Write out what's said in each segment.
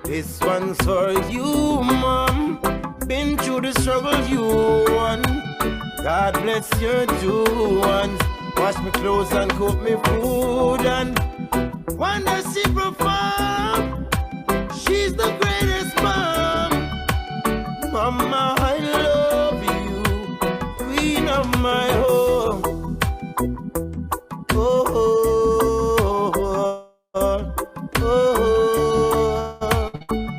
This one's for you, Mom. Been through the struggle you won. God bless your two ones. Wash me clothes and cook me food, and wonder she perform. She's the greatest mom. Mama, I love you, queen of my home. Oh, oh, oh, oh, oh,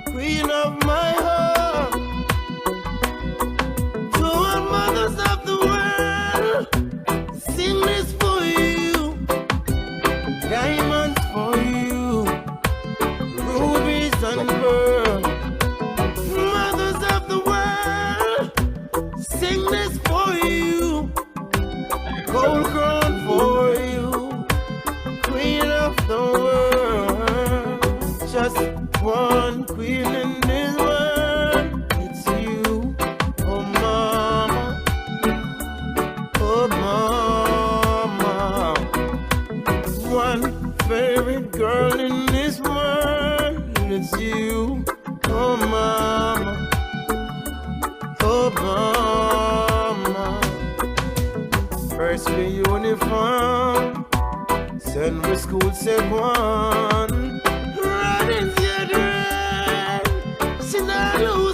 queen of my home. To all mothers of the world, sing this for you. Diamonds for you, rubies and pearls. Mothers of the world, sing this for you. Gold crown for you, queen of the world. Just one queen in this world, it's you. Oh mama, oh mama. One favorite girl in this world, it's you. Oh mama, oh mama. First for uniform, send me school second. Running the dread, she not losing.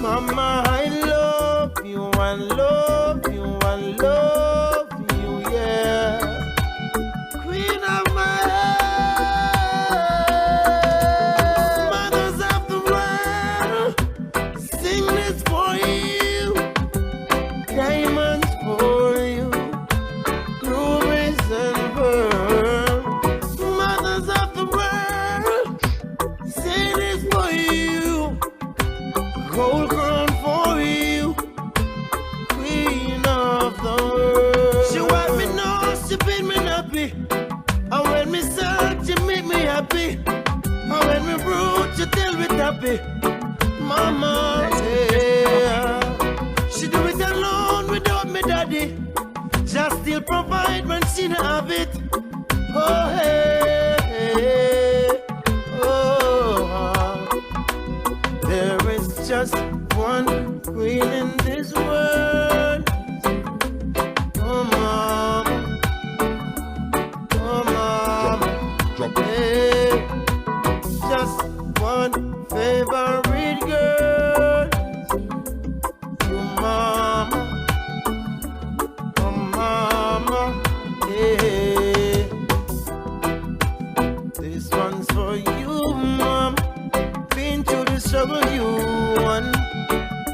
Mama, I love you and love you and love you, yeah. Queen of my heart. Mothers of the world, sing this for you. Diamonds for you, rubies and pearls. Mothers of the world, sing this for you. Gold crown for you, queen of the world. She want me know, she bid me happy. And when me sad, she make me happy. And when me broke, she tell me happy. Mama, yeah. She do it alone without me daddy. Just still provide when she don't have it. Oh hey, hey, oh. There is just one queen in this world. Oh mama, oh mama. Hey, just one favorite girl. You mama, oh mama. Hey, this one's for you, mom. Been through the struggle you won.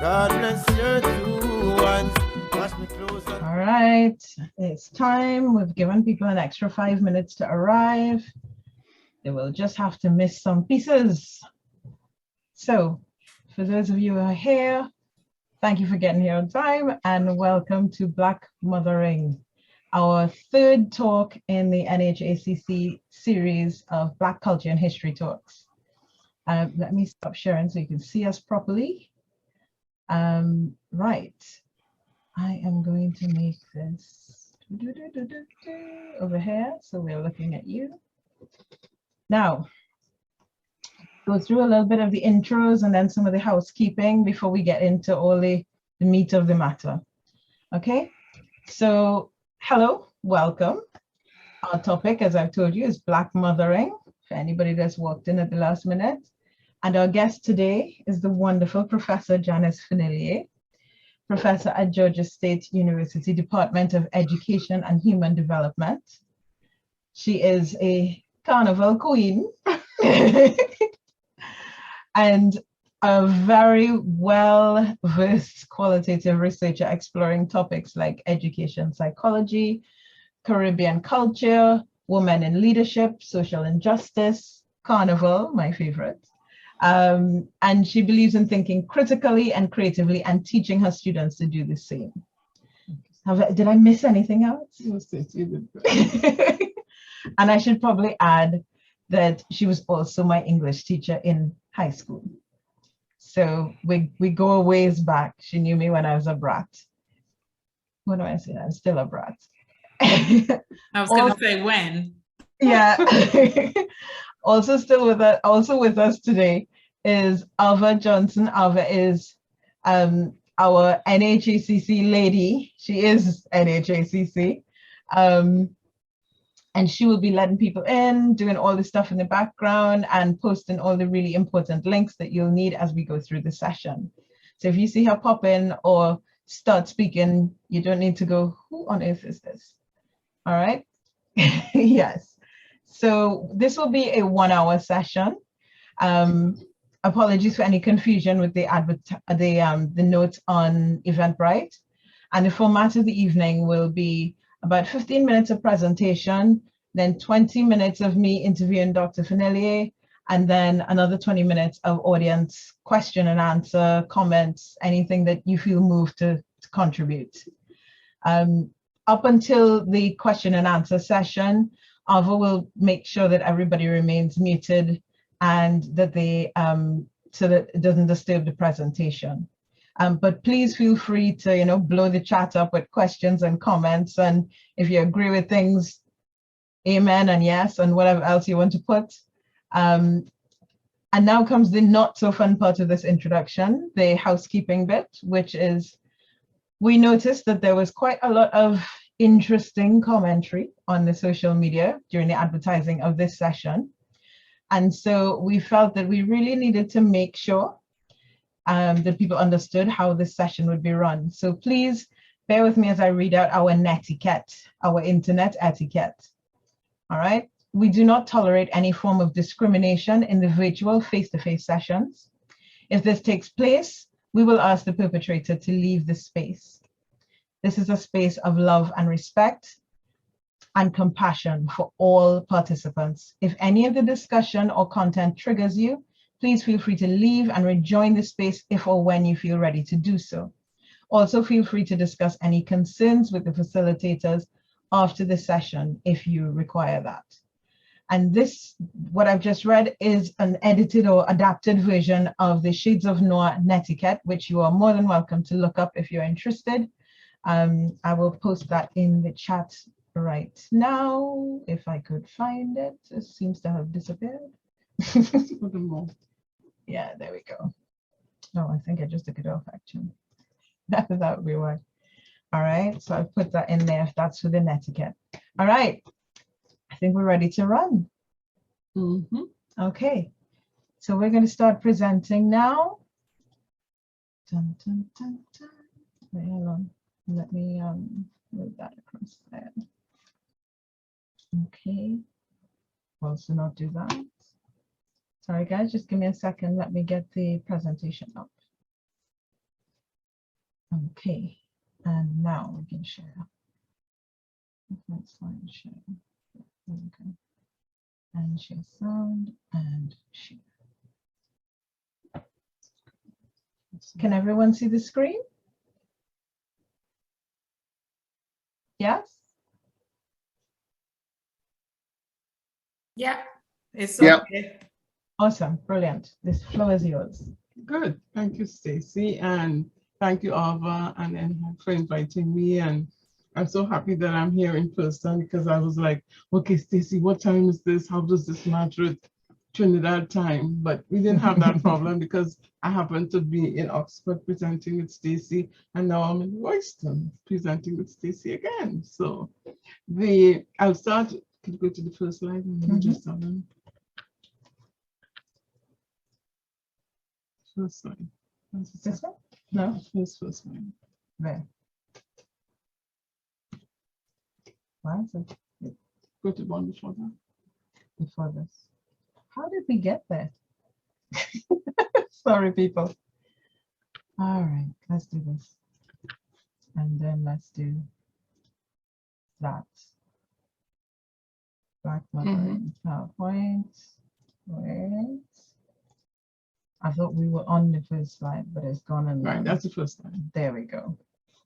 God bless your two ones. Wash me clothes and All right, it's time. We've given people an extra 5 minutes to arrive. They will just have to miss some pieces. So, for those of you who are here, thank you for getting here on time and welcome to Black Mothering, our third talk in the NHACC series of Black Culture and History talks. Let me stop sharing so you can see us properly. Right, I am going to make this over here, so we're looking at you. Now, go through a little bit of the intros and then some of the housekeeping before we get into all the meat of the matter. Okay, so hello, welcome. Our topic, as I've told you, is Black Mothering, for anybody that's walked in at the last minute. And our guest today is the wonderful Professor Janice Fournillier, professor at Georgia State University, Department of Education and Human Development. She is a carnival queen and a very well-versed qualitative researcher exploring topics like education psychology, Caribbean culture, women in leadership, social injustice, carnival, my favorite. And she believes in thinking critically and creatively and teaching her students to do the same. Did I miss anything else? Yes, you did. And I should probably add that she was also my English teacher in high school. So we go a ways back. She knew me when I was a brat. What do I say? I'm still a brat. I was going to say when. Yeah. Also with us today is Alva Johnson. Alva is our NHACC lady. She is NHACC. And she will be letting people in, doing all the stuff in the background and posting all the really important links that you'll need as we go through the session. So if you see her pop in or start speaking, you don't need to go, who on earth is this? All right. Yes. So this will be a 1-hour session. Apologies for any confusion with the notes on Eventbrite. And the format of the evening will be about 15 minutes of presentation, then 20 minutes of me interviewing Dr. Fournillier, and then another 20 minutes of audience question and answer, comments, anything that you feel moved to contribute. Up until the question and answer session, Alva will make sure that everybody remains muted and that they, so that it doesn't disturb the presentation. But please feel free to, blow the chat up with questions and comments. And if you agree with things, amen and yes, and whatever else you want to put. And now comes the not so fun part of this introduction, the housekeeping bit, which is, we noticed that there was quite a lot of interesting commentary on the social media during the advertising of this session. And so we felt that we really needed to make sure that people understood how this session would be run. So please bear with me as I read out our netiquette, our internet etiquette. All right. We do not tolerate any form of discrimination in the virtual face-to-face sessions. If this takes place, we will ask the perpetrator to leave the space. This is a space of love and respect and compassion for all participants. If any of the discussion or content triggers you, please feel free to leave and rejoin the space if or when you feel ready to do so. Also, feel free to discuss any concerns with the facilitators after the session if you require that. And this, what I've just read, is an edited or adapted version of the Shades of Noah netiquette, which you are more than welcome to look up if you're interested. I will post that in the chat right now, if I could find it. It seems to have disappeared. Yeah, there we go. Oh, I think I just took it off actually. That would be why. All right, so I'll put that in there if that's for the netiquette. All right, I think we're ready to run. Okay, so we're going to start presenting now. Dun, dun, dun, dun. Wait, hold on. Let me move that across there. Okay, also not do that. Sorry guys, just give me a second. Let me get the presentation up. Okay, and now we can share. Slide share. There we go. And share sound and share. Can everyone see the screen? Yes? Yeah, it's okay. Awesome, brilliant. This floor is yours. Good. Thank you, Stacey, and thank you, Alva, and Enha for inviting me. And I'm so happy that I'm here in person because I was like, okay, Stacey, what time is this? How does this match with Trinidad time? But we didn't have that problem because I happened to be in Oxford presenting with Stacey, and now I'm in Royston presenting with Stacey again. So I'll start. Could you go to the first slide and then just tell them? First slide. This one? No, First slide. there. Why is it Go to one before that. before this? How did we get there? Sorry, people. All right, let's do this. And then let's do that. Black mothering PowerPoint. Wait. I thought we were on the first slide, but it's gone and Right, that's the first slide. there we go.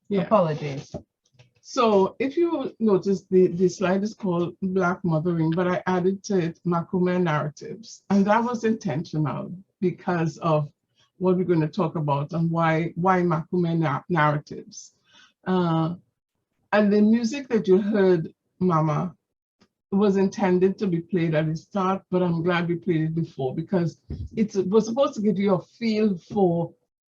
Yeah. Apologies. So if you notice, the slide is called Black Mothering, but I added to it Macomère narratives. And that was intentional because of what we're going to talk about and why Macomère narratives. And the music that you heard, Mama, was intended to be played at the start, but I'm glad we played it before because it was supposed to give you a feel for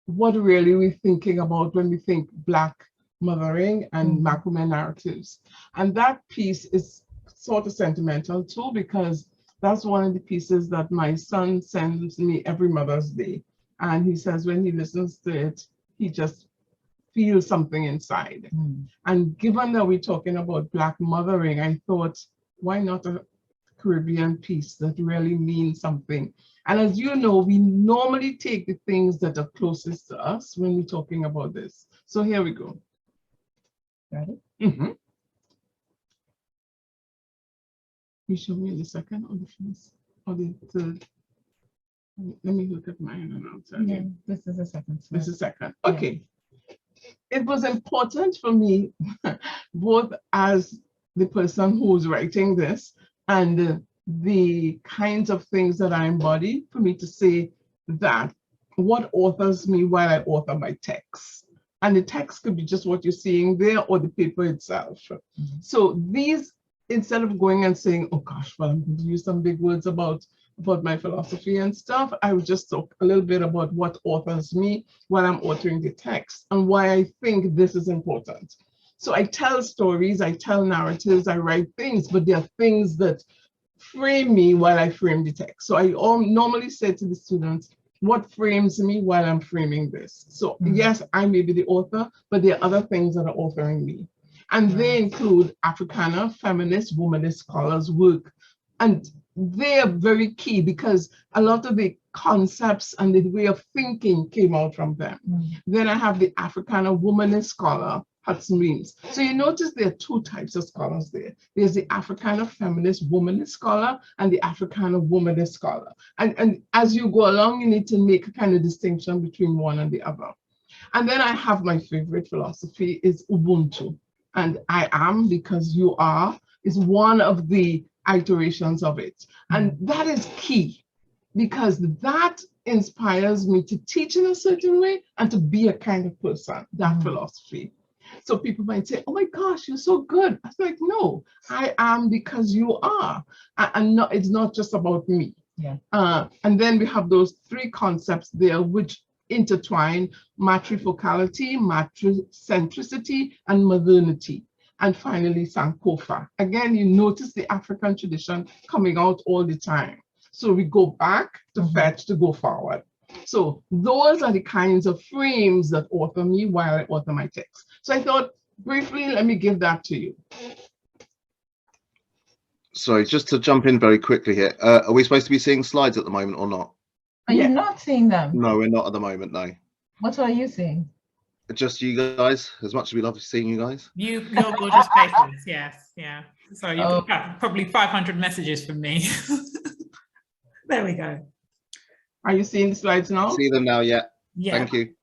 what really we're thinking about when we think Black mothering and Macomère narratives. And that piece is sort of sentimental too, because that's one of the pieces that my son sends me every Mother's Day. And he says when he listens to it, he just feels something inside. And given that we're talking about Black mothering, I thought, why not a Caribbean piece that really means something? And as you know, we normally take the things that are closest to us when we're talking about this. So here we go. Ready? You show me the second or the first or the third? Let me look at mine and I'll tell Yeah, you. this is the second. This is second. Okay. It was important for me, both as the person who's writing this and the kinds of things that I embody, for me to say that what authors me while I author my text. And the text could be just what you're seeing there or the paper itself. So these, instead of going and saying, oh gosh, well, I'm going to use some big words about my philosophy and stuff, I would just talk a little bit about what authors me while I'm authoring the text and why I think this is important. So I tell stories, I tell narratives, I write things, but there are things that frame me while I frame the text. So I normally say to the students, what frames me while I'm framing this? So yes, I may be the author, but there are other things that are authoring me. And they include Africana, feminist, womanist scholars' work. And they are very key because a lot of the concepts and the way of thinking came out from them. Then I have the Africana Womanist scholar, Hudson Weems. So you notice there are two types of scholars there. There's the Africana-feminist-womanist scholar and the Africana-womanist scholar. And as you go along, you need to make a kind of distinction between one and the other. And then I have my favorite philosophy is Ubuntu. And I am because you are is one of the iterations of it. And that is key because that inspires me to teach in a certain way and to be a kind of person, that philosophy. So people might say, oh my gosh, you're so good. I was like, no, I am because you are. And no, it's not just about me. And then we have those three concepts there which intertwine: matrifocality, matricentricity, and modernity. And finally, Sankofa. Again, you notice the African tradition coming out all the time. So we go back to fetch to go forward. So those are the kinds of frames that author me while I author my text. So I thought, briefly, let me give that to you. Sorry, just to jump in very quickly here. Are we supposed to be seeing slides at the moment or not? Are you not seeing them? No, we're not at the moment, no. What are you seeing? Just you guys, as much as we love seeing you guys. Your gorgeous faces, yes, yeah. So you've got probably 500 messages from me. There we go. Are you seeing the slides now? See them now, yeah. Thank you.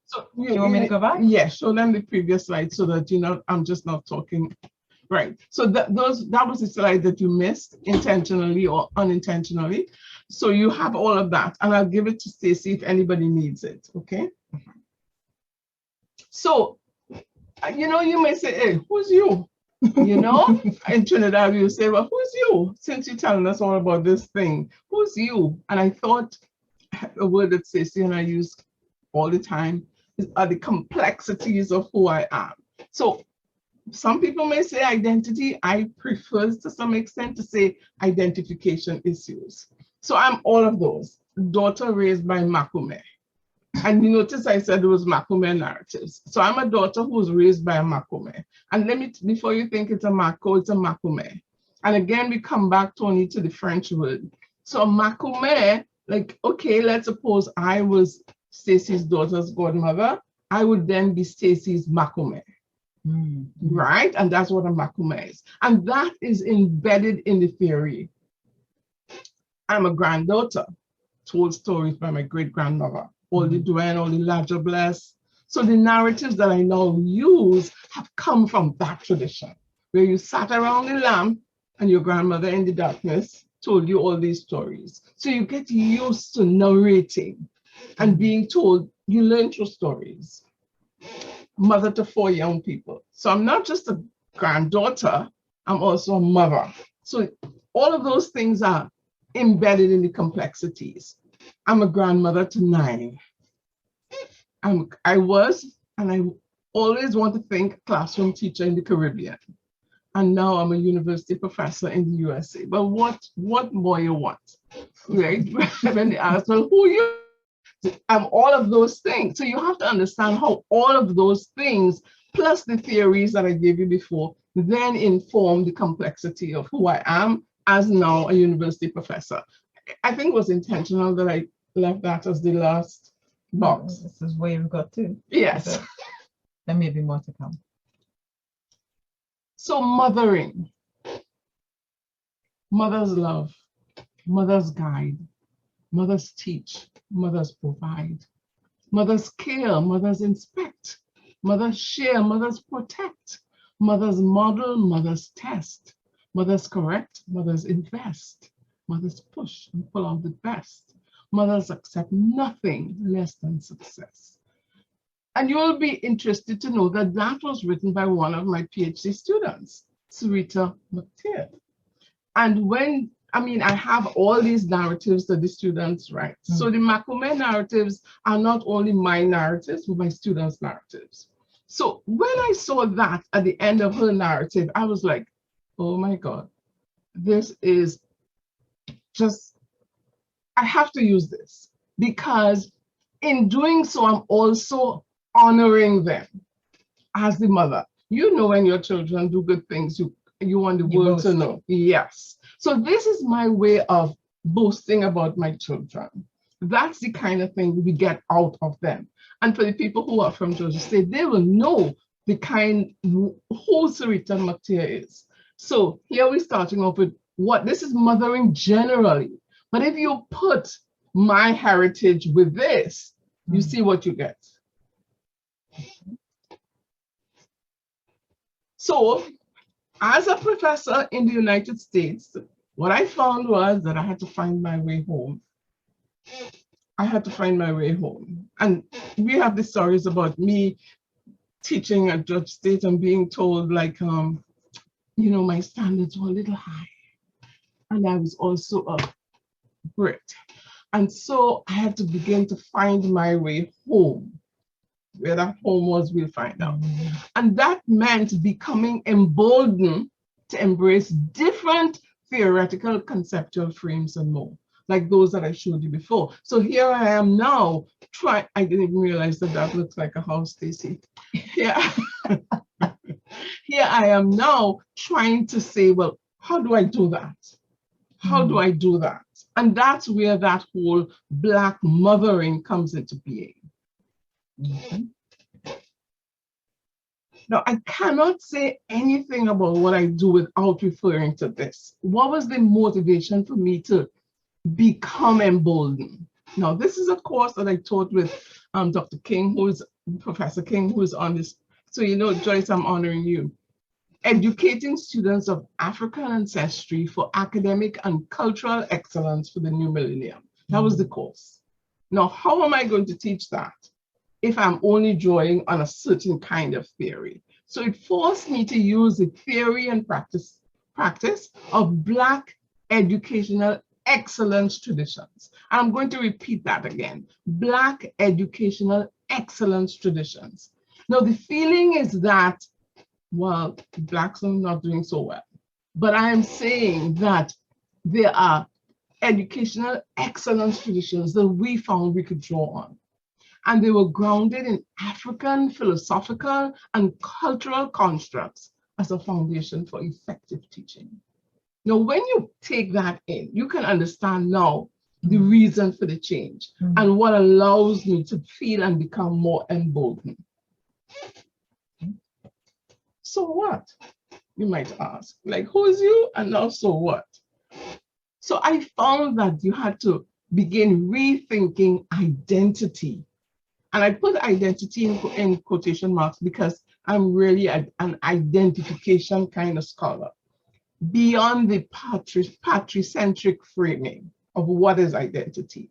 So Do you want me to go back? Yeah, show them the previous slide so that you know I'm just not talking. Right. So that was the slide that you missed intentionally or unintentionally. So you have all of that, and I'll give it to Stacey if anybody needs it. Okay. So, you know, you may say, hey, who's you? You know, in Trinidad, you say, well, who's you? Since you're telling us all about this thing, who's you? And I thought a word that Stacey and I use all the time are the complexities of who I am. So some people may say identity. I prefer to some extent to say identification issues. So I'm all of those. Daughter raised by Macomère. And you notice I said it was Macomère narratives. So I'm a daughter who was raised by a Macomère. And let me, before you think it's a Maco, it's a Macomère. And again, we come back, Tony, to the French word. So Macomère, like, okay, let's suppose I was Stacey's daughter's godmother. I would then be Stacey's Macomère. Right? And that's what a Macomère is. And that is embedded in the theory. I'm a granddaughter, told stories by my great-grandmother. All the Duane, all the Ladja Bless. So the narratives that I now use have come from that tradition, where you sat around the lamp and your grandmother in the darkness told you all these stories. So you get used to narrating and being told, you learn through stories. Mother to 4 young people. So I'm not just a granddaughter, I'm also a mother. So all of those things are embedded in the complexities. I'm a grandmother to 9. I was, and I always want to think, classroom teacher in the Caribbean. And now I'm a university professor in the USA. But what more you want, right? When they ask, well, who you? I'm all of those things. So you have to understand how all of those things, plus the theories that I gave you before, then inform the complexity of who I am as now a university professor. I think it was intentional that I left that as the last box. This is where we've got to. Yes. So there may be more to come. So mothering, mothers love, mothers guide, mothers teach, mothers provide, mothers care, mothers inspect, mothers share, mothers protect, mothers model, mothers test, mothers correct, mothers invest, mothers push and pull out the best, mothers accept nothing less than success. And you will be interested to know that that was written by one of my PhD students, Sarita McTeer. And when, I have all these narratives that the students write. So the Macomère narratives are not only my narratives, but my students' narratives. So when I saw that at the end of her narrative, I was like, oh my God, this is just, I have to use this, because in doing so, I'm also honoring them as the mother. You know, when your children do good things, you want the world to know. Yes. So this is my way of boasting about my children. That's the kind of thing we get out of them. And for the people who are from Georgia State, they will know the kind who Sarita McTeer is. So here we're starting off with what this is mothering generally. But if you put my heritage with this, you see what you get. So, as a professor in the United States, what I found was that I had to find my way home. I had to find my way home. And we have the stories about me teaching at Georgia State and being told, like, my standards were a little high. And I was also a Brit. And so I had to begin to find my way home. Where that home was, we'll find out. And that meant becoming emboldened to embrace different theoretical conceptual frames and more, like those that I showed you before. So here I am now I didn't even realize that looks like a house, Stacey. Yeah. Here I am now trying to say, well, how do I do that? How do I do that? And that's where that whole Black mothering comes into being. Now, I cannot say anything about what I do without referring to this. What was the motivation for me to become emboldened? Now, this is a course that I taught with Dr. King, Professor King, who is on this. So, Joyce, I'm honoring you. Educating students of African ancestry for academic and cultural excellence for the new millennium. That was the course. Now, how am I going to teach that if I'm only drawing on a certain kind of theory? So it forced me to use the theory and practice of Black educational excellence traditions. I'm going to repeat that again. Black educational excellence traditions. Now, the feeling is that, well, Blacks are not doing so well. But I am saying that there are educational excellence traditions that we found we could draw on. And they were grounded in African philosophical and cultural constructs as a foundation for effective teaching. Now, when you take that in, you can understand now the reason for the change and what allows me to feel and become more emboldened. So what? You might ask, like, who is you? And now, so what? So I found that you had to begin rethinking identity. And I put identity in quotation marks because I'm really an identification kind of scholar. Beyond the patricentric framing of what is identity.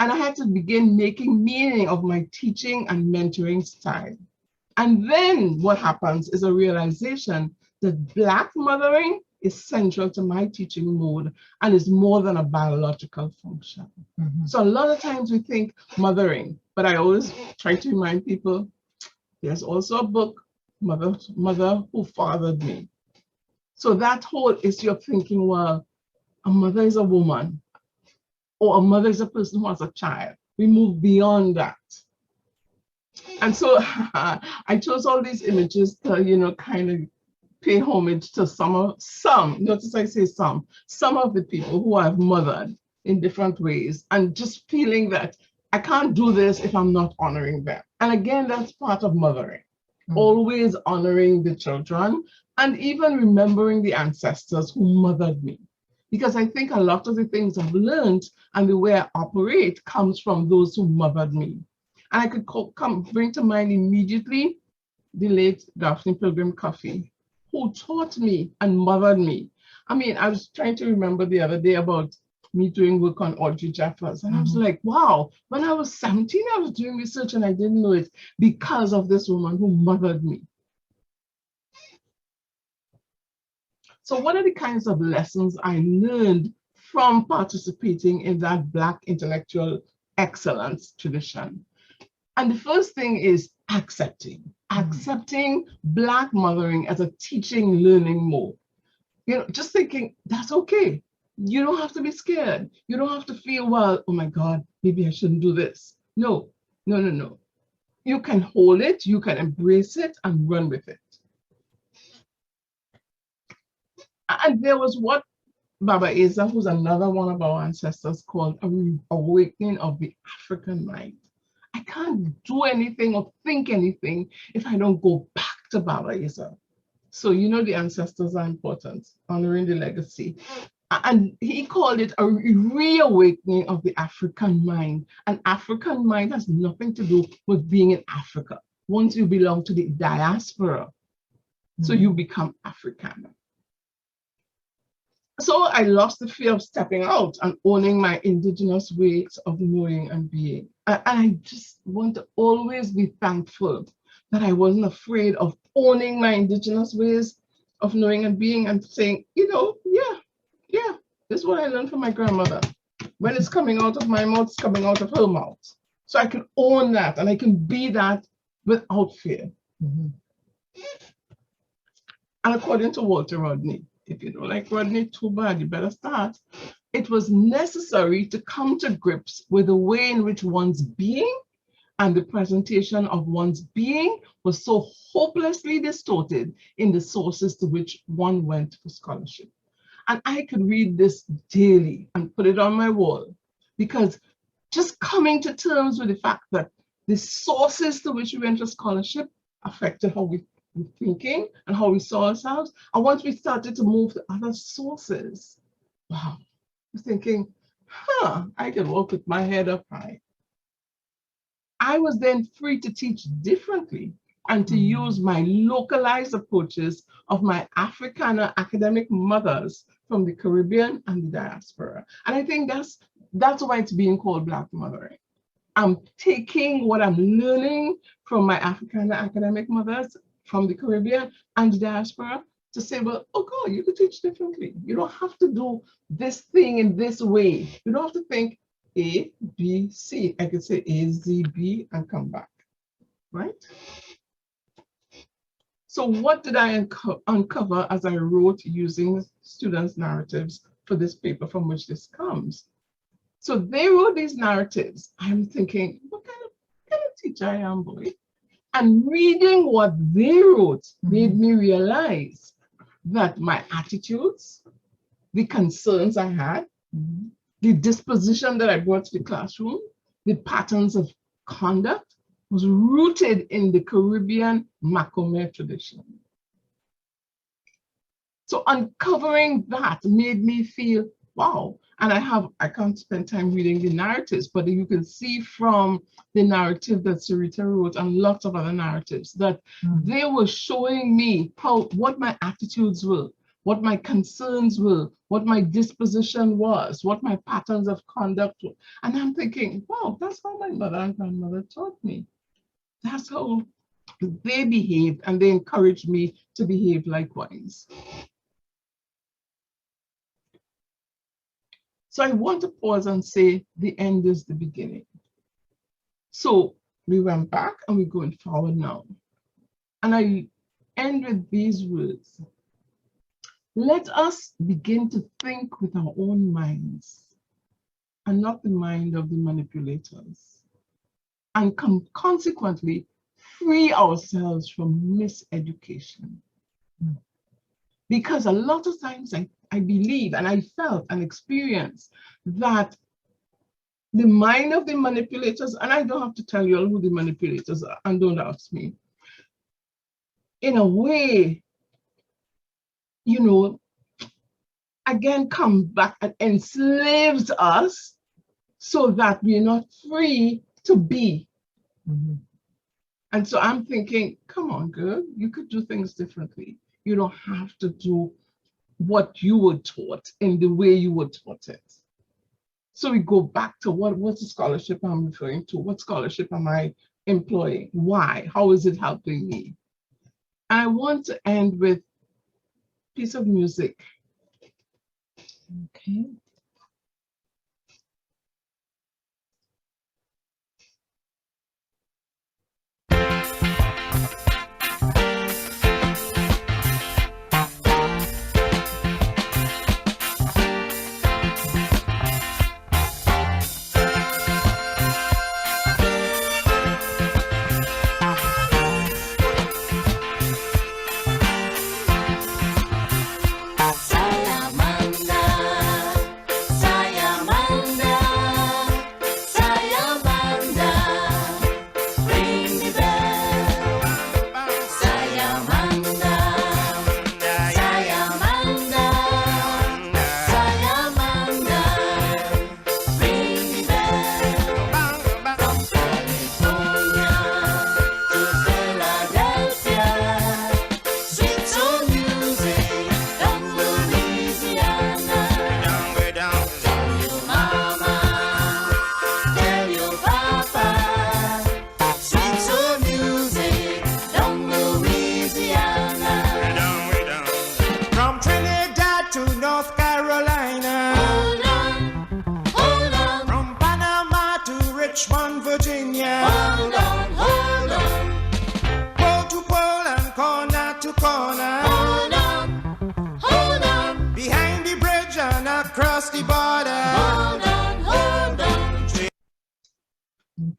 And I had to begin making meaning of my teaching and mentoring style. And then what happens is a realization that Black mothering is central to my teaching mode and is more than a biological function. So a lot of times we think mothering, but I always try to remind people, there's also a book, Mother Who Fathered Me. So that whole issue of thinking, well, a mother is a woman, or a mother is a person who has a child. We move beyond that. And so I chose all these images to, you know, kind of pay homage to notice I say some of the people who I've mothered in different ways, and just feeling that I can't do this if I'm not honoring them. And again, that's part of mothering, always honoring the children and even remembering the ancestors who mothered me. Because I think a lot of the things I've learned and the way I operate comes from those who mothered me. And I could bring to mind immediately the late Daphne Pilgrim Coffey, who taught me and mothered me. I mean, I was trying to remember the other day about me doing work on Audrey Jeffers, and I was like, wow, when I was 17, I was doing research and I didn't know it because of this woman who mothered me. So what are the kinds of lessons I learned from participating in that Black intellectual excellence tradition? And the first thing is accepting Black mothering as a teaching, learning mode. You know, just thinking that's okay. You don't have to be scared. You don't have to feel, well, oh my God, maybe I shouldn't do this. No. You can hold it, you can embrace it and run with it. And there was what Baba Eza, who's another one of our ancestors, called a awakening of the African mind. I can't do anything or think anything if I don't go back to Baba Eza. So, you know, the ancestors are important, honoring the legacy. And he called it a reawakening of the African mind. And African mind has nothing to do with being in Africa. Once you belong to the diaspora, so you become Africana. So I lost the fear of stepping out and owning my indigenous ways of knowing and being. And I just want to always be thankful that I wasn't afraid of owning my indigenous ways of knowing and being and saying, you know, yeah, this is what I learned from my grandmother. When it's coming out of my mouth, it's coming out of her mouth. So I can own that and I can be that without fear. And according to Walter Rodney, if you don't like Rodney too bad, you better start. It was necessary to come to grips with the way in which one's being and the presentation of one's being was so hopelessly distorted in the sources to which one went for scholarship. And I could read this daily and put it on my wall, because just coming to terms with the fact that the sources to which we went for scholarship affected how we were thinking and how we saw ourselves. And once we started to move to other sources, wow, I was thinking, I can walk with my head up high. I was then free to teach differently and to use my localized approaches of my Africana academic mothers from the Caribbean and the diaspora. And I think that's why it's being called Black mothering. I'm taking what I'm learning from my Africana academic mothers from the Caribbean and the diaspora to say, well, oh God, you could teach differently. You don't have to do this thing in this way. You don't have to think A, B, C. I could say A, Z, B and come back, right? So what did I uncover as I wrote using students' narratives for this paper from which this comes? So they wrote these narratives. I'm thinking, what kind of teacher I am, boy? And reading what they wrote made me realize that my attitudes, the concerns I had, the disposition that I brought to the classroom, the patterns of conduct was rooted in the Caribbean Macomère tradition. So uncovering that made me feel, wow. And I can't spend time reading the narratives, but you can see from the narrative that Sarita wrote and lots of other narratives that they were showing me what my attitudes were, what my concerns were, what my disposition was, what my patterns of conduct were. And I'm thinking, wow, that's how my mother and grandmother taught me. That's how they behaved, and they encouraged me to behave likewise. So I want to pause and say the end is the beginning. So we went back and we're going forward now. And I end with these words. Let us begin to think with our own minds and not the mind of the manipulators. And consequently, free ourselves from miseducation. Because a lot of times I believe and I felt and experienced that the mind of the manipulators, and I don't have to tell you all who the manipulators are, and don't ask me, in a way, you know, again, comes back and enslaves us so that we're not free to be. And so I'm thinking, come on, girl, you could do things differently. You don't have to do what you were taught in the way you were taught it. So we go back to what's the scholarship I'm referring to? What scholarship am I employing? Why? How is it helping me? And I want to end with a piece of music. Okay.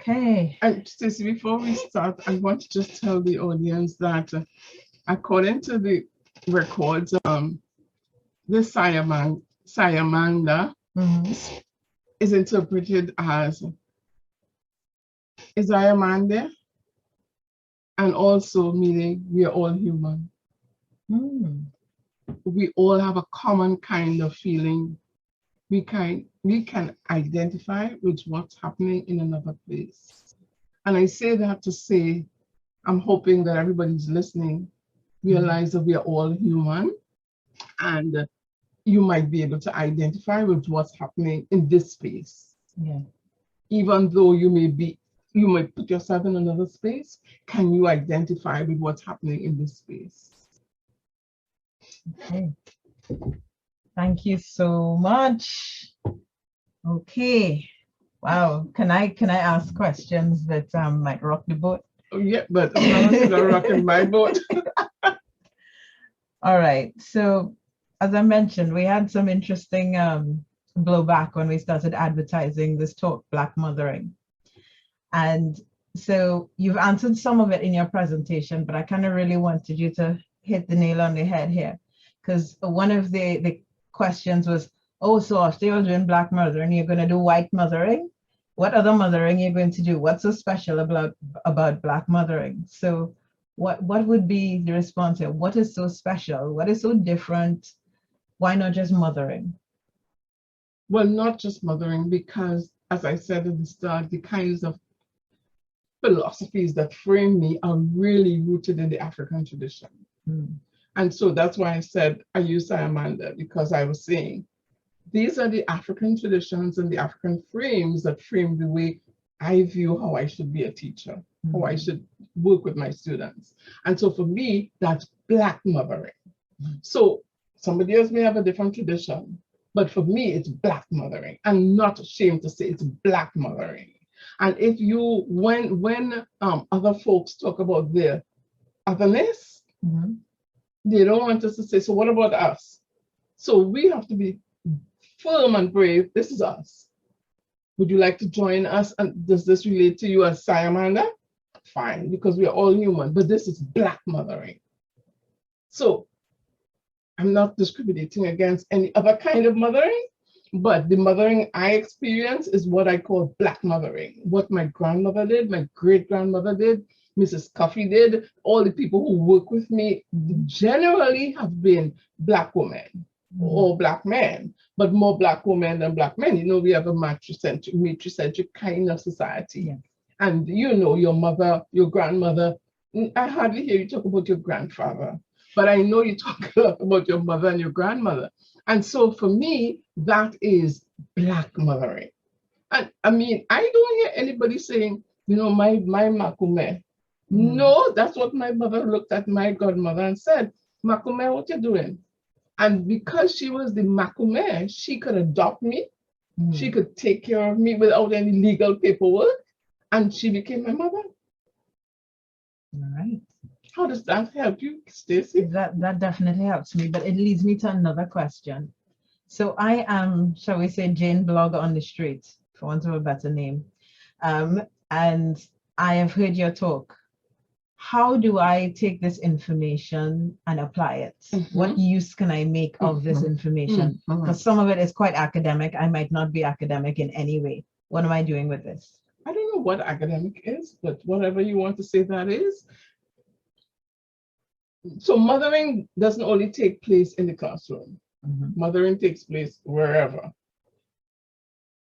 Okay. And Stacey, before we start, I want to just tell the audience that according to the records, this Sayamanda is interpreted as Isayamande, and also meaning we are all human. We all have a common kind of feeling. We can identify with what's happening in another place. And I say that to say, I'm hoping that everybody's listening realize that we are all human, and you might be able to identify with what's happening in this space. Yeah. Even though you might put yourself in another space, can you identify with what's happening in this space? Okay. Thank you so much. Okay. Wow. Can I ask questions that might rock the boat? Oh, yeah, but as long as you're not rocking my boat. All right. So as I mentioned, we had some interesting blowback when we started advertising this talk, Black Mothering. And so you've answered some of it in your presentation, but I kind of really wanted you to hit the nail on the head here. Because one of the questions was, oh, so after you're doing Black mothering, you're going to do white mothering? What other mothering you're going to do? What's so special about Black mothering? So what would be the response here? What is so special? What is so different? Why not just mothering? Well, not just mothering, because as I said at the start, the kinds of philosophies that frame me are really rooted in the African tradition. And so that's why I said I use Amanda, because I was saying these are the African traditions and the African frames that frame the way I view how I should be a teacher, how I should work with my students. And so for me, that's Black mothering. So somebody else may have a different tradition, But for me, it's Black mothering. I'm not ashamed to say it's Black mothering. And if you, when other folks talk about their otherness, they don't want us to say, so what about us? So we have to be firm and brave. This is us. Would you like to join us? And does this relate to you as Siamanda? Fine, because we are all human, but this is Black mothering. So I'm not discriminating against any other kind of mothering, but the mothering I experience is what I call Black mothering. What my grandmother did, my great-grandmother did, Mrs. Coffey did, all the people who work with me generally have been Black women or Black men, but more Black women than Black men. You know, we have a matricentric kind of society. Yeah. And you know, your mother, your grandmother, I hardly hear you talk about your grandfather, but I know you talk a lot about your mother and your grandmother. And so for me, that is Black mothering. And I mean, I don't hear anybody saying, you know, my Macomère. No, that's what my mother looked at my godmother and said, Macomère, what you doing? And because she was the Macomère, she could adopt me. She could take care of me without any legal paperwork. And she became my mother. All right. How does that help you, Stacey? That definitely helps me, but it leads me to another question. So I am, shall we say, Jane Blogger on the street, for want of a better name. And I have heard your talk. How do I take this information and apply it? What use can I make of this information? Because some of it is quite academic. I might not be academic in any way. What am I doing with this? I don't know what academic is, but whatever you want to say that is. So mothering doesn't only take place in the classroom. Mothering takes place wherever.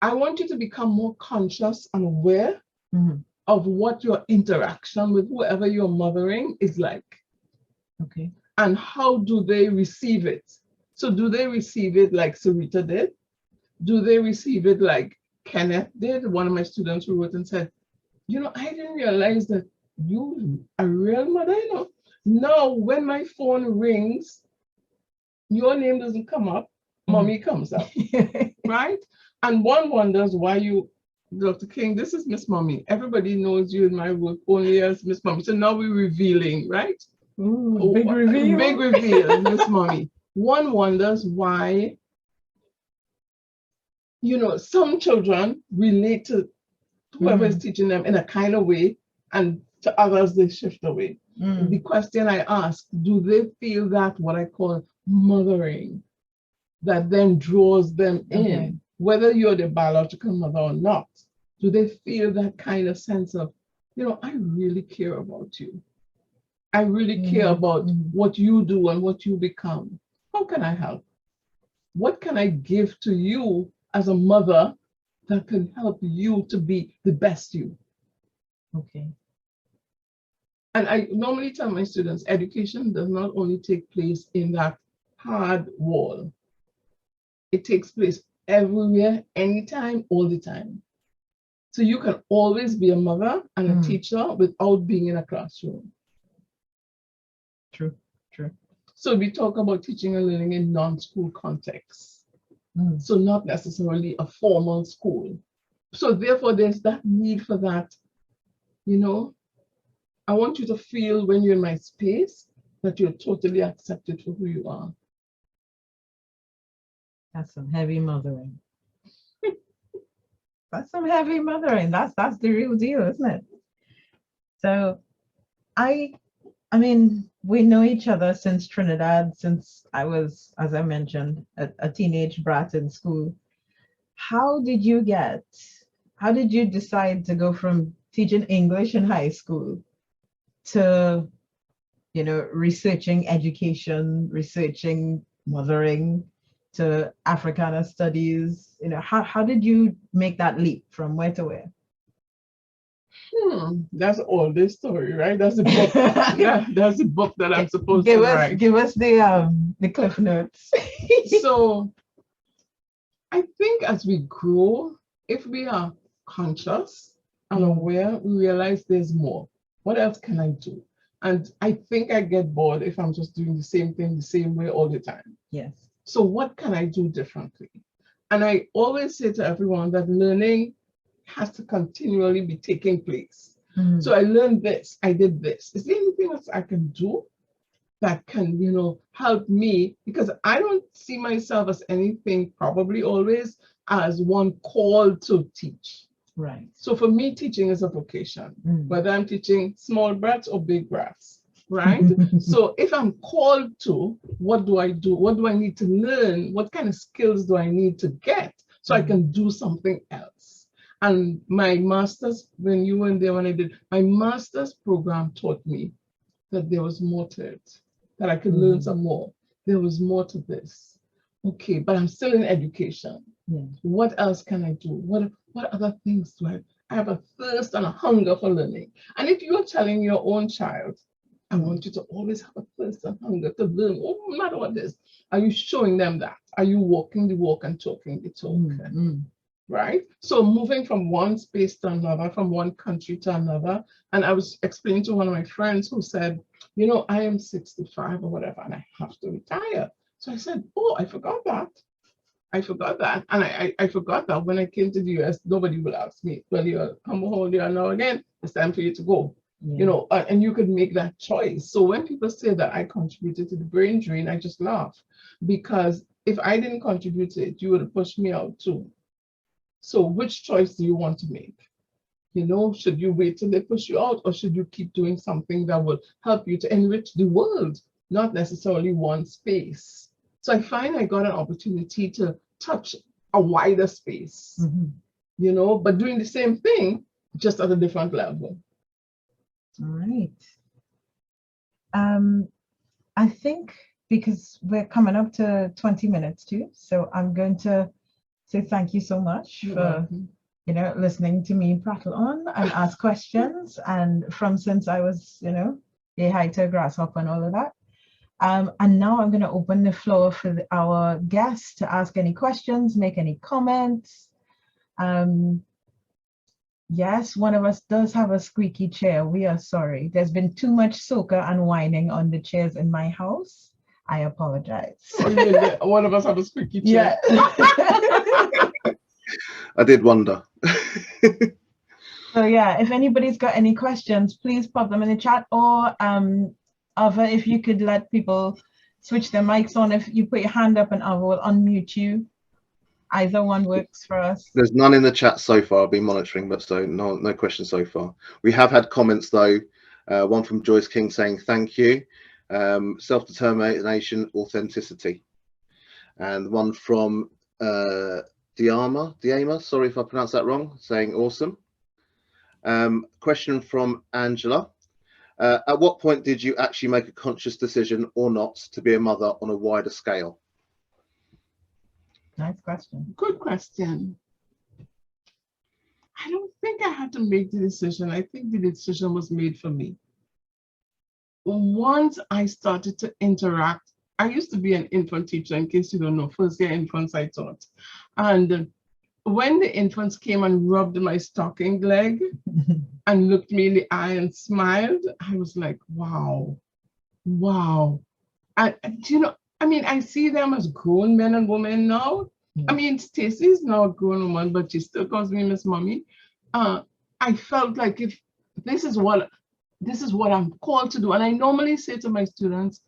I want you to become more conscious and aware of what your interaction with whoever you're mothering is like. Okay. And how do they receive it? So do they receive it like Sarita did? Do they receive it like Kenneth did? One of my students who wrote and said, you know, I didn't realize that you are a real mother, you know. Now, when my phone rings, your name doesn't come up, mommy comes up, right? And one wonders why you, Dr. King, this is Miss Mommy. Everybody knows you in my work only as Miss Mommy. So now we're revealing, right? Ooh, big reveal. Big reveal, Miss Mommy. One wonders why, you know, some children relate to whoever is teaching them in a kind of way, and to others they shift away. The question I ask, do they feel that what I call mothering that then draws them in, whether you're the biological mother or not? Do they feel that kind of sense of, you know, I really care about you. I really care about what you do and what you become. How can I help? What can I give to you as a mother that can help you to be the best you? Okay. And I normally tell my students, education does not only take place in that hard wall. It takes place everywhere, anytime, all the time. So you can always be a mother and a teacher without being in a classroom. True, true. So we talk about teaching and learning in non-school contexts. So not necessarily a formal school. So therefore there's that need for that, you know, I want you to feel when you're in my space that you're totally accepted for who you are. That's some heavy mothering. That's some heavy mothering. That's the real deal, isn't it? So I mean, we know each other since Trinidad, since I was, as I mentioned, a teenage brat in school. How did you decide to go from teaching English in high school to, you know, researching education, researching mothering, to Africana studies? You know, how did you make that leap from where to where? That's all this story, right? That's the book. Yeah, that's the book that I'm supposed to write. Give us the cliff notes. So I think as we grow, if we are conscious and aware, we realize there's more. What else can I do? And I think I get bored if I'm just doing the same thing the same way all the time. Yes. So what can I do differently? And I always say to everyone that learning has to continually be taking place. So I learned this, I did this. Is there anything else I can do that can, help me? Because I don't see myself as anything, probably always, as one called to teach. Right. So for me, teaching is a vocation, whether I'm teaching small breaths or big breaths, right? So if I'm called to, what do I do? What do I need to learn? What kind of skills do I need to get so I can do something else? And my master's, when you were there, when I did, my master's program taught me that there was more to it, that I could learn some more. There was more to this. Okay, but I'm still in education. Yeah. What else can I do? What other things do I have a thirst and a hunger for learning? And if you're telling your own child, I want you to always have a thirst and hunger to learn, no matter what it is, are you showing them that? Are you walking the walk and talking the talk? Right? So moving from one space to another, from one country to another. And I was explaining to one of my friends who said, I am 65 or whatever, and I have to retire. So I said, oh, I forgot that. And I forgot that when I came to the US, nobody would ask me, well, you're how old you are now again, it's time for you to go. And you could make that choice. So when people say that I contributed to the brain drain, I just laugh, because if I didn't contribute to it, you would have pushed me out too. So which choice do you want to make? Should you wait till they push you out, or should you keep doing something that will help you to enrich the world, not necessarily one space? So I find I got an opportunity to touch a wider space, but doing the same thing, just at a different level. All right. I think because we're coming up to 20 minutes too, so I'm going to say thank you so much for listening to me prattle on and ask questions, and since I was a high to a grasshopper and all of that. And now I'm going to open the floor for our guests to ask any questions, make any comments. Yes, one of us does have a squeaky chair. We are sorry. There's been too much soca and whining on the chairs in my house. I apologize. One of us have a squeaky chair. Yeah. I did wonder. So yeah, if anybody's got any questions, please pop them in the chat, or Ava, if you could let people switch their mics on. If you put your hand up and Ava will unmute you. Either one works for us. There's none in the chat so far. I've been monitoring, but so no questions so far. We have had comments though. One from Joyce King saying thank you. Self-determination, authenticity. And one from Diama, sorry if I pronounced that wrong, saying awesome. Question from Angela. At what point did you actually make a conscious decision or not to be a mother on a wider scale? Nice question. Good question. I don't think I had to make the decision. I think the decision was made for me. Once I started to interact, I used to be an infant teacher, in case you don't know, first year infants I taught. And when the infants came and rubbed my stocking leg and looked me in the eye and smiled, I was like, wow. And I see them as grown men and women now. I mean, Stacey is now a grown woman, but she still calls me Miss Mommy. I felt like if this is what I'm called to do. And I normally say to my students,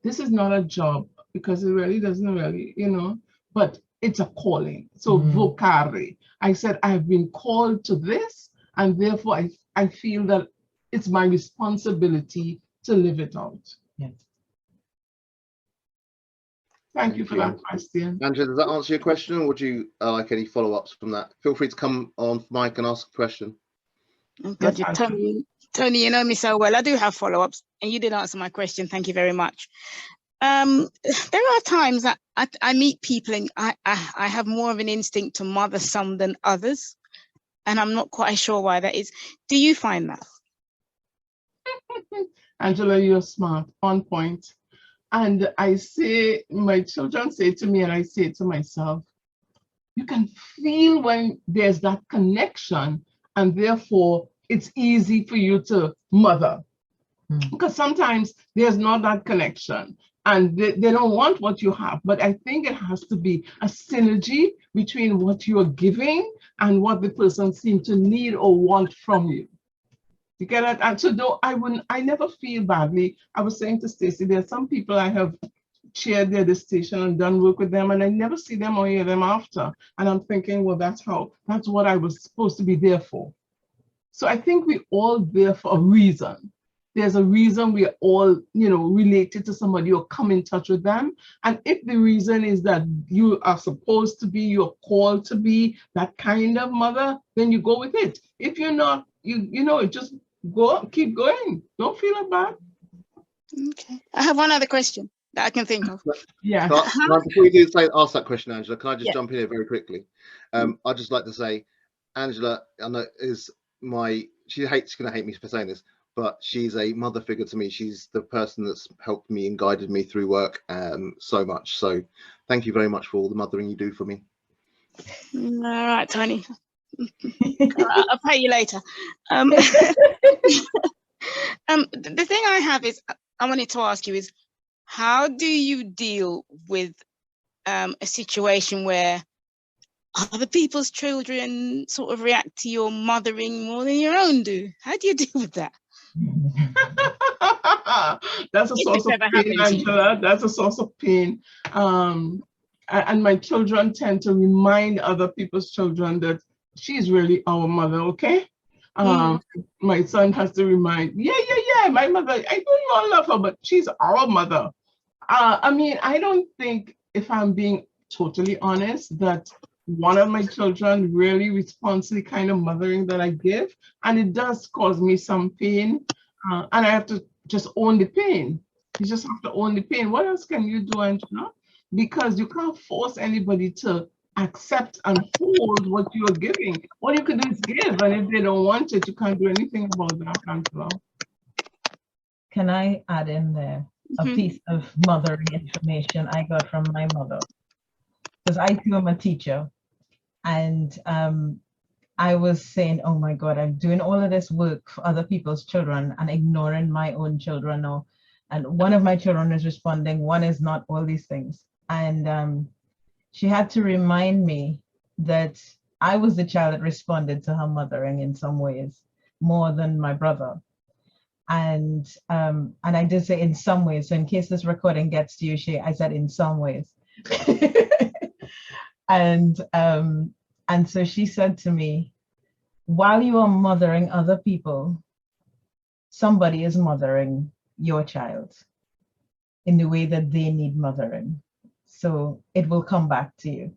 this is not a job, because it really doesn't but it's a calling. So vocare. I said, I've been called to this, and therefore I feel that it's my responsibility to live it out. Yes. Thank you for that question. Angela, does that answer your question, or would you like any follow-ups from that? Feel free to come on mic and ask a question. Oh God, Tony, you know me so well. I do have follow-ups, and you did answer my question. Thank you very much. There are times that I meet people and I have more of an instinct to mother some than others, and I'm not quite sure why that is. Do you find that? Angela, you're smart, on point. And I say, my children say to me, and I say to myself, you can feel when there's that connection, and therefore it's easy for you to mother. Because sometimes there's not that connection. and they don't want what you have. But I think it has to be a synergy between what you are giving and what the person seems to need or want from you. You get it? And so though I never feel badly. I was saying to Stacey, there are some people I have chaired their station and done work with them, and I never see them or hear them after. And I'm thinking, well, that's what I was supposed to be there for. So I think we're all there for a reason. There's a reason we are all, related to somebody or come in touch with them. And if the reason is that you are supposed to be, you're called to be that kind of mother, then you go with it. If you're not, just go, keep going. Don't feel bad. Okay. I have one other question that I can think of. Yeah. Before you ask that question, Angela, can I just Yeah. jump in here very quickly? I'd just like to say, Angela, I know she's going to hate me for saying this, but she's a mother figure to me. She's the person that's helped me and guided me through work so much. So thank you very much for all the mothering you do for me. All right, Tony. I'll pay you later. The thing I have is, I wanted to ask you is, how do you deal with a situation where other people's children sort of react to your mothering more than your own do? How do you deal with that? That's a source of pain, Angela. That's a source of pain. And my children tend to remind other people's children that she's really our mother, okay? My son has to remind, yeah, my mother, I know you all love her, but she's our mother. I don't think, if I'm being totally honest, that one of my children really responds to the kind of mothering that I give, and it does cause me some pain, and I have to just own the pain. You just have to own the pain. What else can you do, Angela? Because you can't force anybody to accept and hold what you are giving. All you can do is give, and if they don't want it, you can't do anything about that, Angela. Can I add in there a piece of mothering information I got from my mother? Because I too am a teacher, and I was saying, oh my God, I'm doing all of this work for other people's children and ignoring my own children now. And one of my children is responding, one is not, all these things. And she had to remind me that I was the child that responded to her mothering in some ways more than my brother. And I did say in some ways, so in case this recording gets to you, I said in some ways. And so she said to me, while you are mothering other people, somebody is mothering your child in the way that they need mothering. So it will come back to you.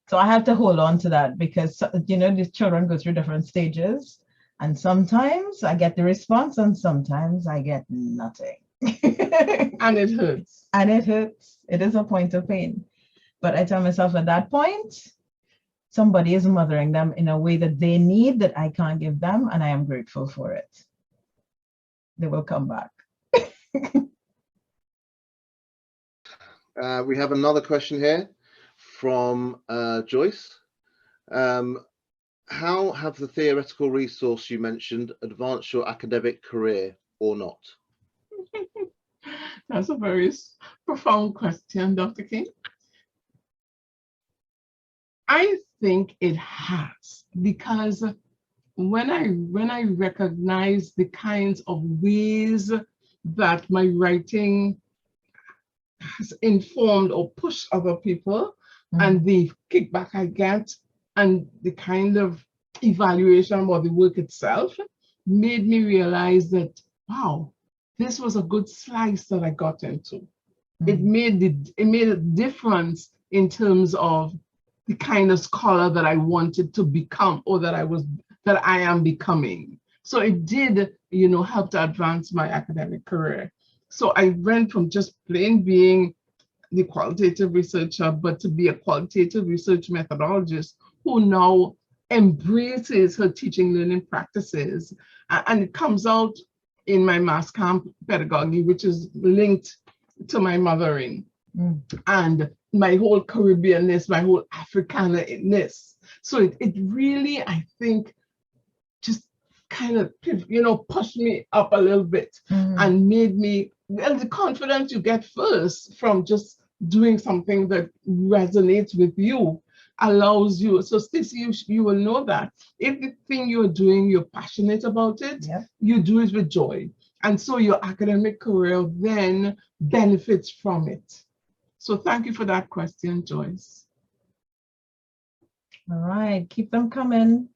So I have to hold on to that, because, these children go through different stages, and sometimes I get the response and sometimes I get nothing. And it hurts. And it hurts. It is a point of pain. But I tell myself at that point, somebody is mothering them in a way that they need, that I can't give them, and I am grateful for it. They will come back. We have another question here from Joyce. How have the theoretical resource you mentioned advanced your academic career or not? That's a very profound question, Dr. King. I think it has, because when I recognize the kinds of ways that my writing has informed or pushed other people, and the kickback I get, and the kind of evaluation about the work itself, made me realize that, wow, this was a good slice that I got into. It made a difference in terms of the kind of scholar that I wanted to become, or that I am becoming. So it did, help to advance my academic career. So I went from just plain being the qualitative researcher, but to be a qualitative research methodologist who now embraces her teaching learning practices. And it comes out in my mass camp pedagogy, which is linked to my mothering and my whole Caribbeanness, my whole Africana-ness. So it really, I think, just kind of, pushed me up a little bit and made me the confidence you get first from just doing something that resonates with you allows you. So Stacey, you will know that if the thing you're doing, you're passionate about it, you do it with joy. And so your academic career then benefits from it. So thank you for that question, Joyce. All right, keep them coming.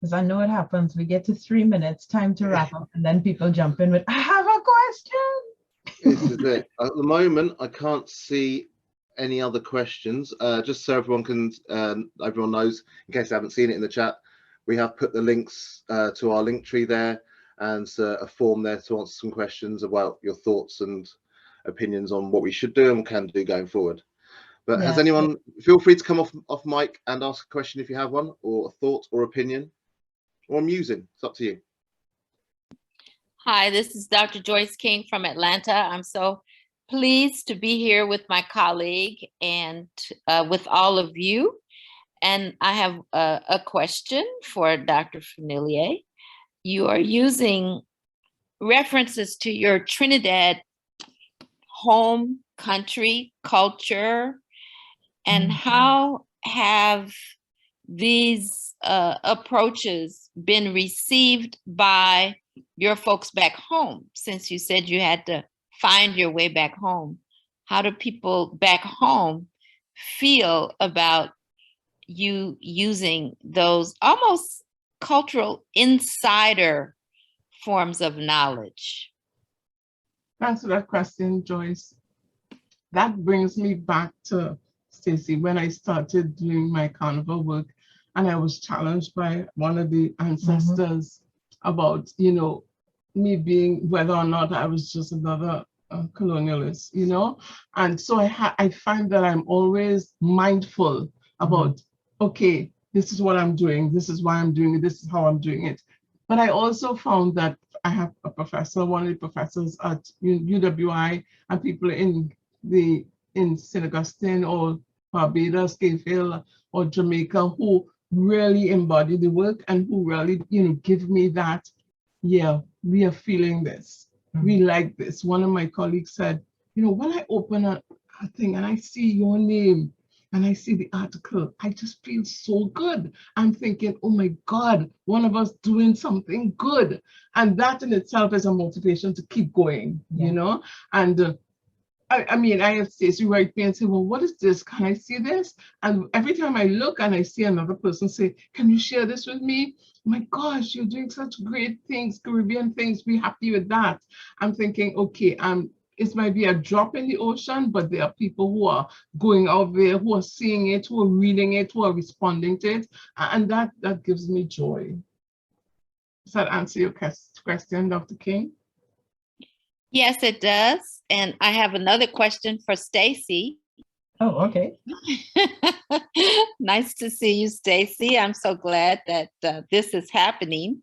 Because I know it happens. We get to 3 minutes, time to wrap up, and then people jump in with, I have a question. This is it. At the moment, I can't see any other questions. Just so everyone can, everyone knows, in case they haven't seen it in the chat, we have put the links to our link tree there, and a form there to answer some questions about your thoughts and opinions on what we should do and can do going forward. But has anyone, feel free to come off mic and ask a question if you have one, or a thought or opinion, or musing. It's up to you. Hi, this is Dr. Joyce King from Atlanta. I'm so pleased to be here with my colleague and with all of you. And I have a question for Dr. Fournillier. You are using references to your Trinidad home country culture, and how have these approaches been received by your folks back home? Since you said you had to find your way back home, how do people back home feel about you using those almost cultural insider forms of knowledge? Thanks for that question, Joyce. That brings me back to Stacey, when I started doing my carnival work, and I was challenged by one of the ancestors about, you know, me being, whether or not I was just another colonialist, you know? And so I find that I'm always mindful about, okay, this is what I'm doing, this is why I'm doing it, this is how I'm doing it. But I also found that I have a professor, one of the professors at UWI, and people in St. Augustine or Barbados, Cape Hill, or Jamaica, who really embody the work and who really, you know, give me that, yeah, we are feeling this, we like this. One of my colleagues said, you know, when I open a thing and I see your name and I see the article, I just feel so good. I'm thinking, oh my God, one of us doing something good. And that in itself is a motivation to keep going, you know? And I mean, I have Stacey write me and say, well, what is this? Can I see this? And every time I look and I see another person say, can you share this with me? Oh my gosh, you're doing such great things, Caribbean things, be happy with that. I'm thinking, okay, it might be a drop in the ocean, but there are people who are going out there, who are seeing it, who are reading it, who are responding to it. And that gives me joy. Does that answer your question, Dr. King? Yes, it does. And I have another question for Stacey. Oh, okay. Nice to see you, Stacey. I'm so glad that this is happening.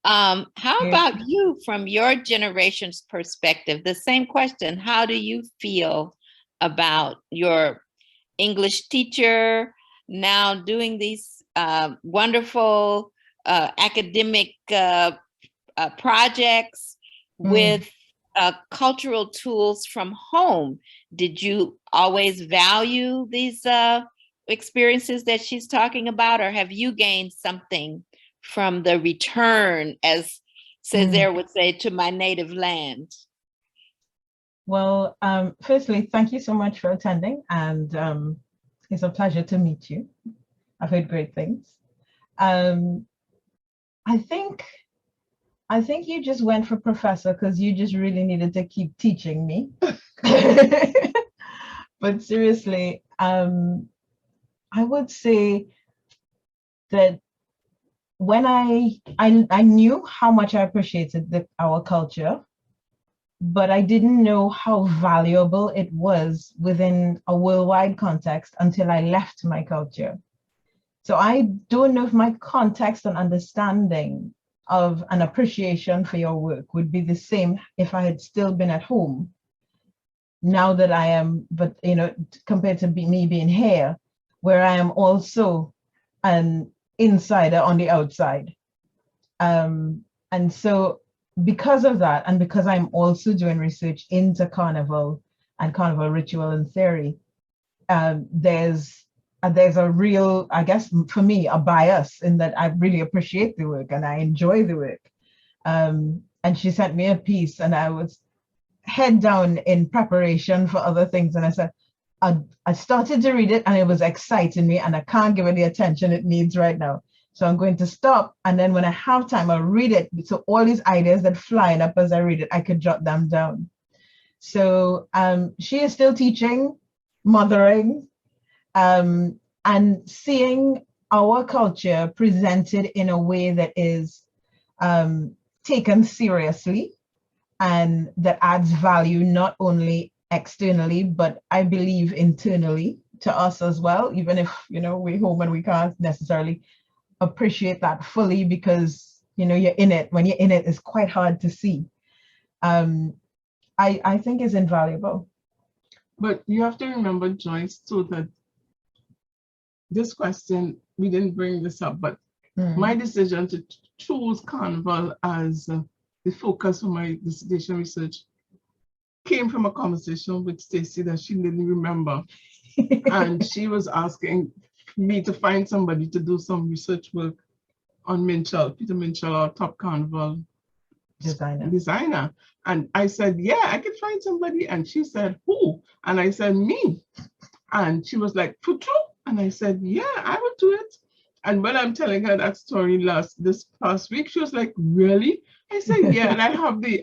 How about you, from your generation's perspective? The same question. How do you feel about your English teacher now doing these wonderful academic projects with cultural tools from home? Did you always value these experiences that she's talking about, or have you gained something from the return, as Césaire would say, to my native land? Well, firstly, thank you so much for attending, and it's a pleasure to meet you. I've heard great things. I think you just went for professor because you just really needed to keep teaching me. But seriously, I would say that when I knew how much I appreciated our culture, but I didn't know how valuable it was within a worldwide context until I left my culture. So I don't know if my context and understanding of an appreciation for your work would be the same if I had still been at home. Now that I am, but you know, compared to me being here, where I am also an insider on the outside. And so because of that, and because I'm also doing research into carnival and carnival ritual and theory, there's a real, I guess, for me, a bias in that I really appreciate the work and I enjoy the work. And she sent me a piece, and I was head down in preparation for other things, and I said, I started to read it and it was exciting me, and I can't give it the attention it needs right now. So I'm going to stop, and then when I have time, I'll read it. So all these ideas that flying up as I read it, I could jot them down. So she is still teaching, mothering, and seeing our culture presented in a way that is taken seriously and that adds value not only externally, but I believe internally to us as well, even if, you know, we're home and we can't necessarily appreciate that fully because, you know, you're in it. When you're in it, it's quite hard to see. I think is invaluable. But you have to remember, Joyce, too, that this question, we didn't bring this up, but my decision to choose Carnival as the focus for my dissertation research came from a conversation with Stacey that she didn't remember. And she was asking me to find somebody to do some research work on Peter Minchell, our top Carnival designer. And I said, yeah, I could find somebody. And she said, who? And I said, me. And she was like, for true? And I said, yeah, I would do it. And when I'm telling her that story this past week, she was like, really? I said, yeah, and I have the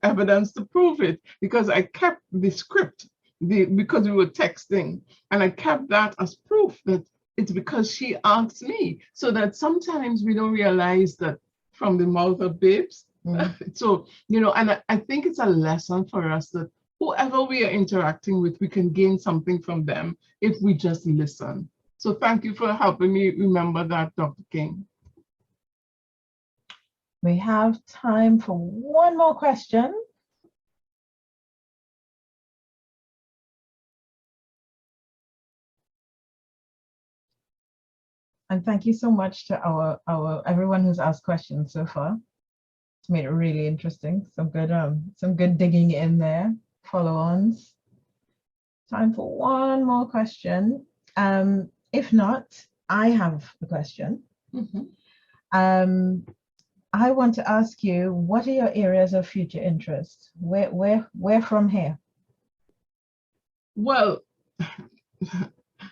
evidence to prove it, because I kept the script because we were texting, and I kept that as proof that it's because she asked me. So that sometimes we don't realize that from the mouth of babes. So, you know, and I think it's a lesson for us that whoever we are interacting with, we can gain something from them if we just listen. So thank you for helping me remember that, Dr. King. We have time for one more question. And thank you so much to our everyone who's asked questions so far. It's made it really interesting. Some good digging in there. Follow-ons. Time for one more question. If not, I have a question. I want to ask you, what are your areas of future interest? Where from here? Well,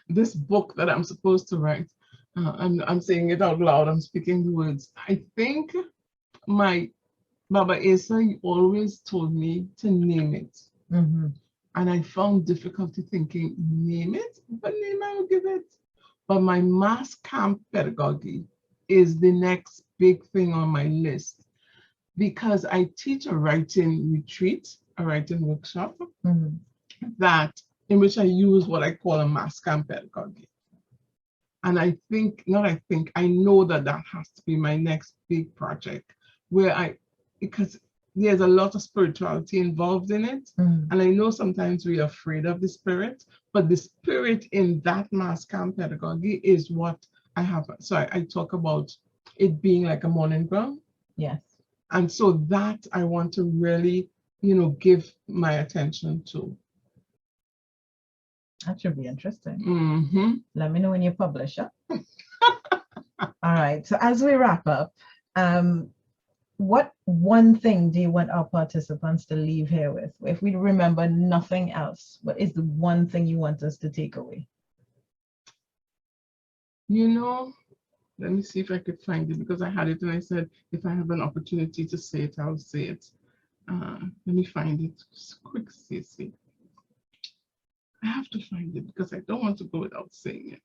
this book that I'm supposed to write, I'm saying it out loud, I'm speaking the words. I think my Baba Asa always told me to name it. And I found difficulty thinking, name it? What name I will give it? But my mass camp pedagogy is the next big thing on my list, because I teach a writing retreat, a writing workshop, that in which I use what I call a mass camp pedagogy. And I know that has to be my next big project, where because there's a lot of spirituality involved in it. And I know sometimes we're afraid of the spirit, but the spirit in that mass camp pedagogy is what I have. So I talk about it being like a mourning ground. Yes. And so that I want to really, you know, give my attention to. That should be interesting. Let me know when you publish it. All right. So as we wrap up, what one thing do you want our participants to leave here with? If we remember nothing else, what is the one thing you want us to take away? You know, let me see if I could find it, because I had it and I said, if I have an opportunity to say it, I'll say it. Let me find it. Just quick, Stacey. I have to find it because I don't want to go without saying it.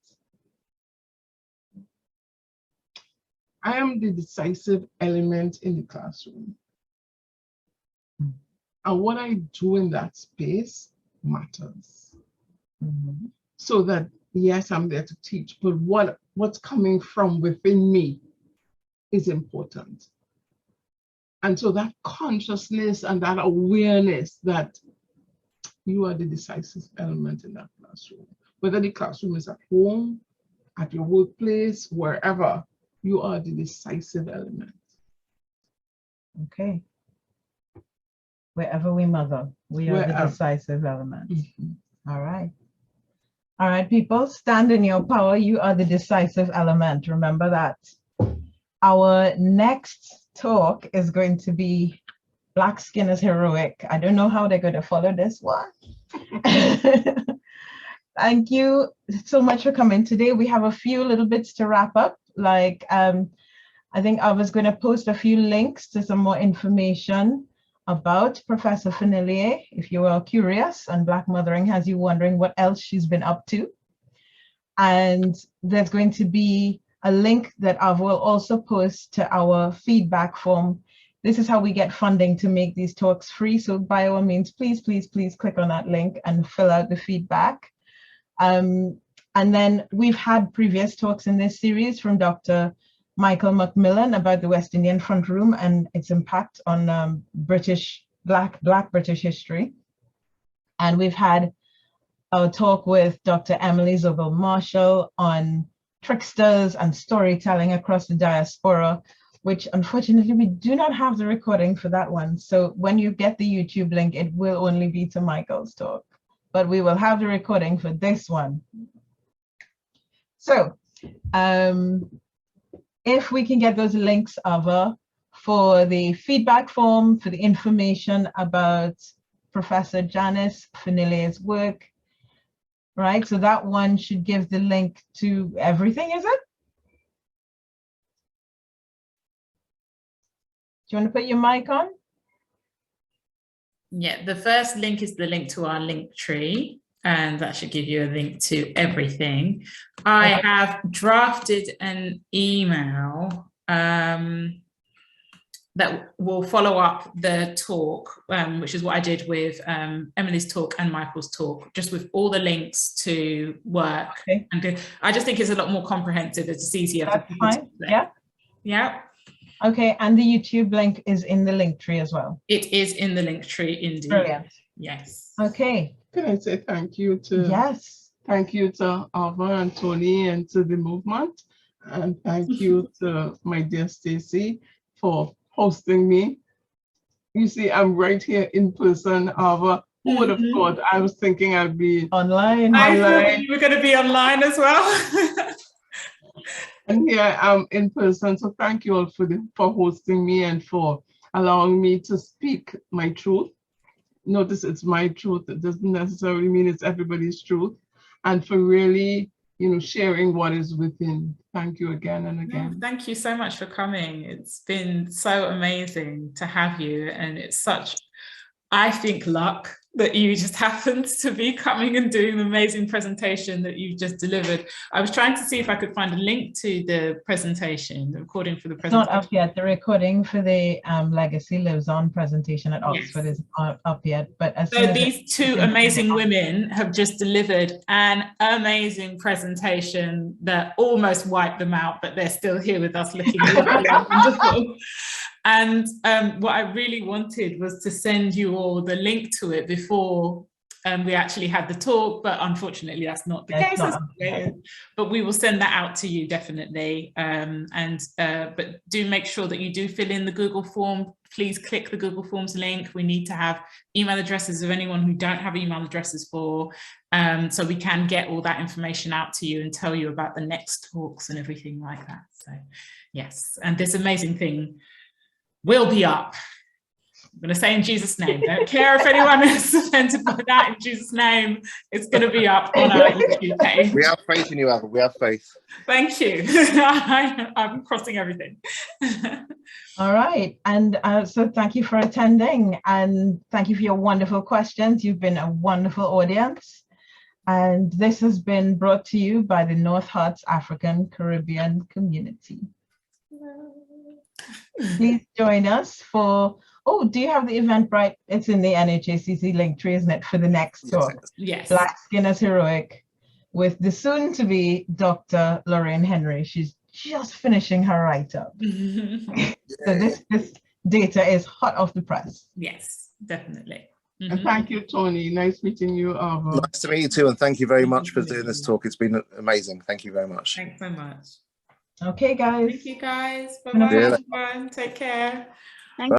I am the decisive element in the classroom. And what I do in that space matters. So that, yes, I'm there to teach, but what's coming from within me is important. And so that consciousness and that awareness that you are the decisive element in that classroom. Whether the classroom is at home, at your workplace, wherever, you are the decisive element. Okay. Wherever we mother, we are the decisive element. All right. All right, people, stand in your power. You are the decisive element. Remember that. Our next talk is going to be Black Skin is Heroic. I don't know how they're going to follow this one. Thank you so much for coming today. We have a few little bits to wrap up. Like, I think I was going to post a few links to some more information about Professor Fournillier, if you are curious, and Black Mothering has you wondering what else she's been up to. And there's going to be a link that I will also post to our feedback form. This is how we get funding to make these talks free. So by all means, please, please, please click on that link and fill out the feedback. And then we've had previous talks in this series from Dr. Michael Macmillan about the West Indian Front Room and its impact on Black British history. And we've had a talk with Dr. Emily Zobel-Marshall on tricksters and storytelling across the diaspora, which unfortunately we do not have the recording for that one. So when you get the YouTube link, it will only be to Michael's talk, but we will have the recording for this one. So, if we can get those links over for the feedback form, for the information about Professor Janice Fournillier's work, right? So that one should give the link to everything, is it? Do you want to put your mic on? Yeah, the first link is the link to our link tree, and that should give you a link to everything. I have drafted an email that will follow up the talk, which is what I did with Emily's talk and Michael's talk, just with all the links to work. Okay. And I just think it's a lot more comprehensive. It's easier for people to play. Yeah. Yeah. Okay, and the YouTube link is in the link tree as well. It is in the link tree, indeed. Brilliant. Yes. Okay. Can I say thank you to thank you to Ava and Tony and to the movement, and thank you to my dear Stacey for hosting me. You see, I'm right here in person, Ava. Who would have thought? I was thinking I'd be online. I thought you were going to be online as well. And here I'm in person. So thank you all for hosting me and for allowing me to speak my truth. Notice it's my truth. It doesn't necessarily mean it's everybody's truth. And for really, sharing what is within. Thank you again and again. No, thank you so much for coming. It's been so amazing to have you. And it's such, I think, luck that you just happened to be coming and doing the amazing presentation that you've just delivered. I was trying to see if I could find a link to the presentation, the recording for the presentation. It's not up yet. The recording for the Legacy Lives On presentation at Oxford is not up yet. But as so these two amazing women have just delivered an amazing presentation that almost wiped them out, but they're still here with us looking wonderful. And what I really wanted was to send you all the link to it before we actually had the talk, but unfortunately that's not the case. But we will send that out to you definitely. But do make sure that you do fill in the Google form. Please click the Google Forms link. We need to have email addresses of anyone who don't have email addresses for, so we can get all that information out to you and tell you about the next talks and everything like that. So yes, and this amazing thing will be up. I'm going to say in Jesus' name. Don't care if anyone is offended by that. In Jesus' name, it's going to be up on our YouTube page. We have faith in you, Ava. We have faith. Thank you. I'm crossing everything. All right. And so thank you for attending, and thank you for your wonderful questions. You've been a wonderful audience. And this has been brought to you by the North Herts African Caribbean Community. Please join us for, do you have the Eventbrite? It's in the NHACC link tree, isn't it, for the next talk? Yes. Black Skin is Heroic, with the soon-to-be Dr. Lorraine Henry. She's just finishing her write-up. So this data is hot off the press. Yes, definitely. And thank you, Tony. Nice meeting you, Ava. Nice to meet you too, and thank you very much for doing this talk. It's been amazing. Thank you very much. Thanks so much. Okay, guys. Thank you, guys. Bye-bye. Take care.